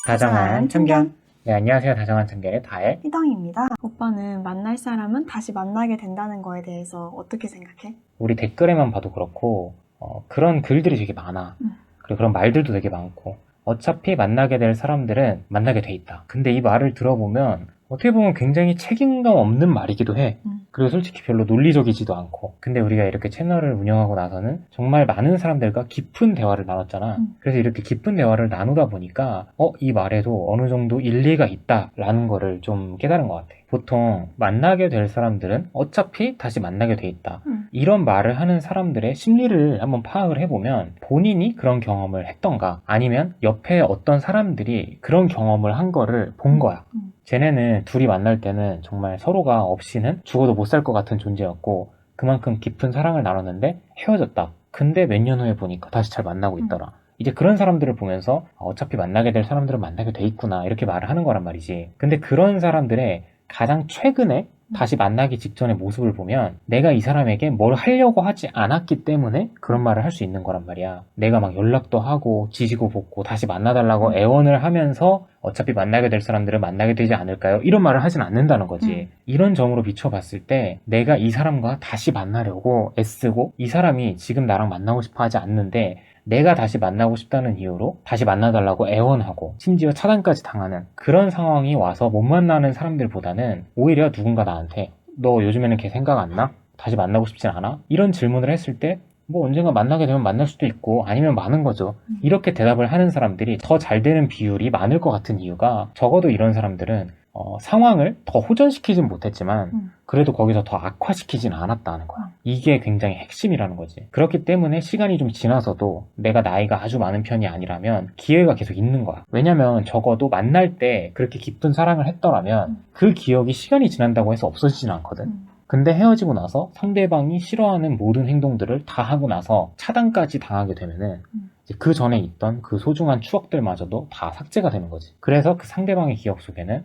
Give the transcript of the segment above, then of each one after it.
다정한 참견. 네, 안녕하세요. 다정한 참견의 다혜. 희덩입니다. 오빠는 만날 사람은 다시 만나게 된다는 거에 대해서 어떻게 생각해? 우리 댓글에만 봐도 그렇고 그런 글들이 되게 많아. 그리고 그런 말들도 되게 많고, 어차피 만나게 될 사람들은 만나게 돼 있다. 근데 이 말을 들어보면 어떻게 보면 굉장히 책임감 없는 말이기도 해. 그리고 솔직히 별로 논리적이지도 않고. 근데 우리가 이렇게 채널을 운영하고 나서는 정말 많은 사람들과 깊은 대화를 나눴잖아. 그래서 이렇게 깊은 대화를 나누다 보니까 이 말에도 어느 정도 일리가 있다라는 거를 좀 깨달은 것 같아. 보통 만나게 될 사람들은 어차피 다시 만나게 돼 있다. 이런 말을 하는 사람들의 심리를 한번 파악을 해보면 본인이 그런 경험을 했던가, 아니면 옆에 어떤 사람들이 그런 경험을 한 거를 본 거야. 쟤네는 둘이 만날 때는 정말 서로가 없이는 죽어도 못 살 것 같은 존재였고, 그만큼 깊은 사랑을 나눴는데 헤어졌다. 근데 몇 년 후에 보니까 다시 잘 만나고 있더라. 이제 그런 사람들을 보면서 어차피 만나게 될 사람들은 만나게 돼 있구나, 이렇게 말을 하는 거란 말이지. 근데 그런 사람들의 가장 최근에 다시 만나기 직전의 모습을 보면 내가 이 사람에게 뭘 하려고 하지 않았기 때문에 그런 말을 할 수 있는 거란 말이야. 내가 막 연락도 하고 지지고 볶고 다시 만나달라고 애원을 하면서 어차피 만나게 될 사람들은 만나게 되지 않을까요? 이런 말을 하진 않는다는 거지. 이런 점으로 비춰봤을 때 내가 이 사람과 다시 만나려고 애쓰고, 이 사람이 지금 나랑 만나고 싶어 하지 않는데 내가 다시 만나고 싶다는 이유로 다시 만나달라고 애원하고 심지어 차단까지 당하는 그런 상황이 와서 못 만나는 사람들보다는 오히려 누군가 나한테 너 요즘에는 걔 생각 안 나? 다시 만나고 싶진 않아? 이런 질문을 했을 때 뭐 언젠가 만나게 되면 만날 수도 있고 아니면 많은 거죠. 이렇게 대답을 하는 사람들이 더 잘 되는 비율이 많을 것 같은 이유가, 적어도 이런 사람들은 상황을 더 호전시키진 못했지만 그래도 거기서 더 악화시키진 않았다는 거야. 이게 굉장히 핵심이라는 거지. 그렇기 때문에 시간이 좀 지나서도 내가 나이가 아주 많은 편이 아니라면 기회가 계속 있는 거야. 왜냐면 적어도 만날 때 그렇게 깊은 사랑을 했더라면 그 기억이 시간이 지난다고 해서 없어지진 않거든. 근데 헤어지고 나서 상대방이 싫어하는 모든 행동들을 다 하고 나서 차단까지 당하게 되면은 이제 그 전에 있던 그 소중한 추억들마저도 다 삭제가 되는 거지. 그래서 그 상대방의 기억 속에는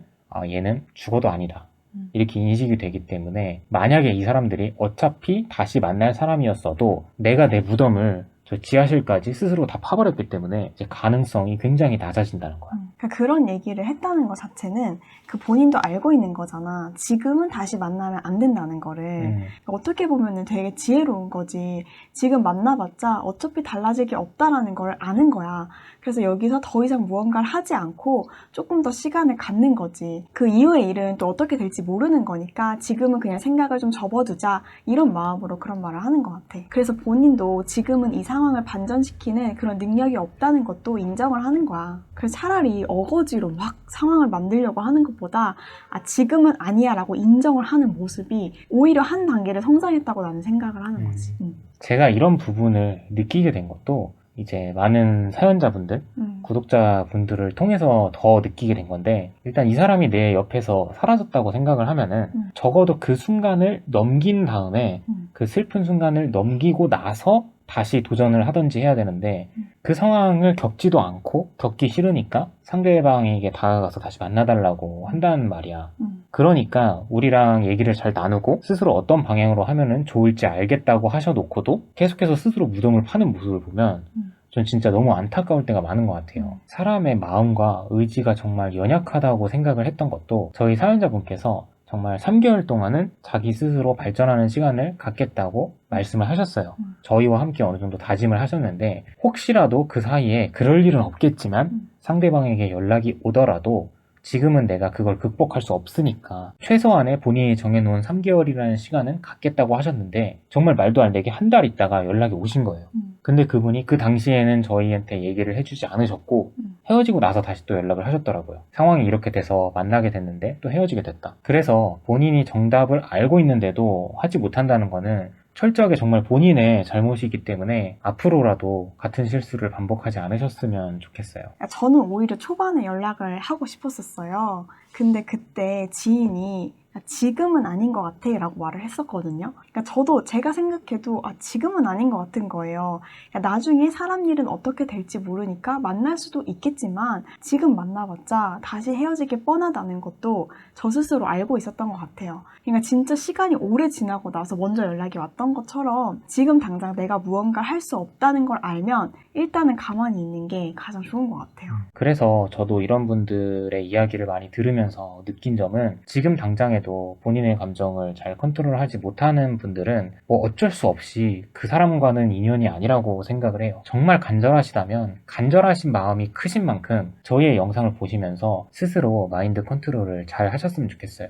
얘는 죽어도 아니다, 이렇게 인식이 되기 때문에, 만약에 이 사람들이 어차피 다시 만날 사람이었어도 내가 내 무덤을 저 지하실까지 스스로 다 파버렸기 때문에 이제 가능성이 굉장히 낮아진다는 거야. 그러니까 그런 얘기를 했다는 것 자체는 그 본인도 알고 있는 거잖아. 지금은 다시 만나면 안 된다는 거를. 그러니까 어떻게 보면 되게 지혜로운 거지. 지금 만나봤자 어차피 달라질 게 없다라는 걸 아는 거야. 그래서 여기서 더 이상 무언가를 하지 않고 조금 더 시간을 갖는 거지. 그 이후의 일은 또 어떻게 될지 모르는 거니까 지금은 그냥 생각을 좀 접어두자, 이런 마음으로 그런 말을 하는 것 같아. 그래서 본인도 지금은 이 상황을 반전시키는 그런 능력이 없다는 것도 인정을 하는 거야. 그래서 차라리 어거지로 막 상황을 만들려고 하는 것보다 지금은 아니야 라고 인정을 하는 모습이 오히려 한 단계를 성장했다고 나는 생각을 하는 거지. 제가 이런 부분을 느끼게 된 것도 이제 많은 사연자분들, 구독자분들을 통해서 더 느끼게 된 건데, 일단 이 사람이 내 옆에서 사라졌다고 생각을 하면은 적어도 그 순간을 넘긴 다음에 그 슬픈 순간을 넘기고 나서 다시 도전을 하든지 해야 되는데, 그 상황을 겪지도 않고 겪기 싫으니까 상대방에게 다가가서 다시 만나달라고 한다는 말이야. 그러니까 우리랑 얘기를 잘 나누고 스스로 어떤 방향으로 하면은 좋을지 알겠다고 하셔놓고도 계속해서 스스로 무덤을 파는 모습을 보면 전 진짜 너무 안타까울 때가 많은 것 같아요. 사람의 마음과 의지가 정말 연약하다고 생각을 했던 것도, 저희 사연자분께서 정말 3개월 동안은 자기 스스로 발전하는 시간을 갖겠다고 말씀을 하셨어요. 저희와 함께 어느 정도 다짐을 하셨는데, 혹시라도 그 사이에 그럴 일은 없겠지만 상대방에게 연락이 오더라도 지금은 내가 그걸 극복할 수 없으니까 최소한의 본인이 정해놓은 3개월이라는 시간은 갖겠다고 하셨는데, 정말 말도 안 되게 한 달 있다가 연락이 오신 거예요. 근데 그분이 그 당시에는 저희한테 얘기를 해주지 않으셨고 헤어지고 나서 다시 또 연락을 하셨더라고요. 상황이 이렇게 돼서 만나게 됐는데 또 헤어지게 됐다. 그래서 본인이 정답을 알고 있는데도 하지 못한다는 거는 철저하게 정말 본인의 잘못이기 때문에 앞으로라도 같은 실수를 반복하지 않으셨으면 좋겠어요. 저는 오히려 초반에 연락을 하고 싶었었어요. 근데 그때 지인이 지금은 아닌 것 같아 라고 말을 했었거든요. 그러니까 저도 제가 생각해도 지금은 아닌 것 같은 거예요. 그러니까 나중에 사람 일은 어떻게 될지 모르니까 만날 수도 있겠지만 지금 만나봤자 다시 헤어지기 뻔하다는 것도 저 스스로 알고 있었던 것 같아요. 그러니까 진짜 시간이 오래 지나고 나서 먼저 연락이 왔던 것처럼 지금 당장 내가 무언가를 할 수 없다는 걸 알면 일단은 가만히 있는 게 가장 좋은 것 같아요. 그래서 저도 이런 분들의 이야기를 많이 들으면서 느낀 점은 지금 당장에도 본인의 감정을 잘 컨트롤하지 못하는 분들은 뭐 어쩔 수 없이 그 사람과는 인연이 아니라고 생각을 해요. 정말 간절하시다면 간절하신 마음이 크신 만큼 저희의 영상을 보시면서 스스로 마인드 컨트롤을 잘 하셨으면 좋겠어요.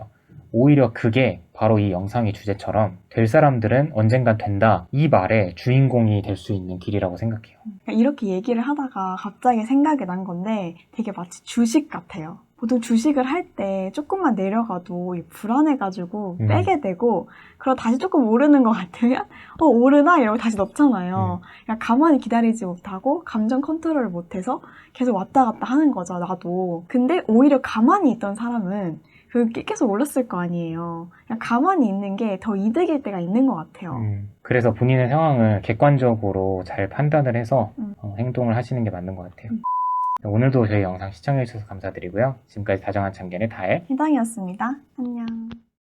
오히려 그게 바로 이 영상의 주제처럼 될 사람들은 언젠간 된다, 이 말의 주인공이 될 수 있는 길이라고 생각해요. 이렇게 얘기를 하다가 갑자기 생각이 난 건데 되게 마치 주식 같아요. 보통 주식을 할 때 조금만 내려가도 불안해가지고 빼게 되고 그러다 다시 조금 오르는 것 같으면 오르나? 이러고 다시 넣잖아요. 그냥 가만히 기다리지 못하고 감정 컨트롤을 못해서 계속 왔다 갔다 하는 거죠, 나도. 근데 오히려 가만히 있던 사람은 그게 계속 올랐을 거 아니에요. 그냥 가만히 있는 게 더 이득일 때가 있는 것 같아요. 그래서 본인의 상황을 객관적으로 잘 판단을 해서 행동을 하시는 게 맞는 것 같아요. 오늘도 저희 영상 시청해주셔서 감사드리고요. 지금까지 다정한 참견의 다혜 희당이었습니다. 안녕.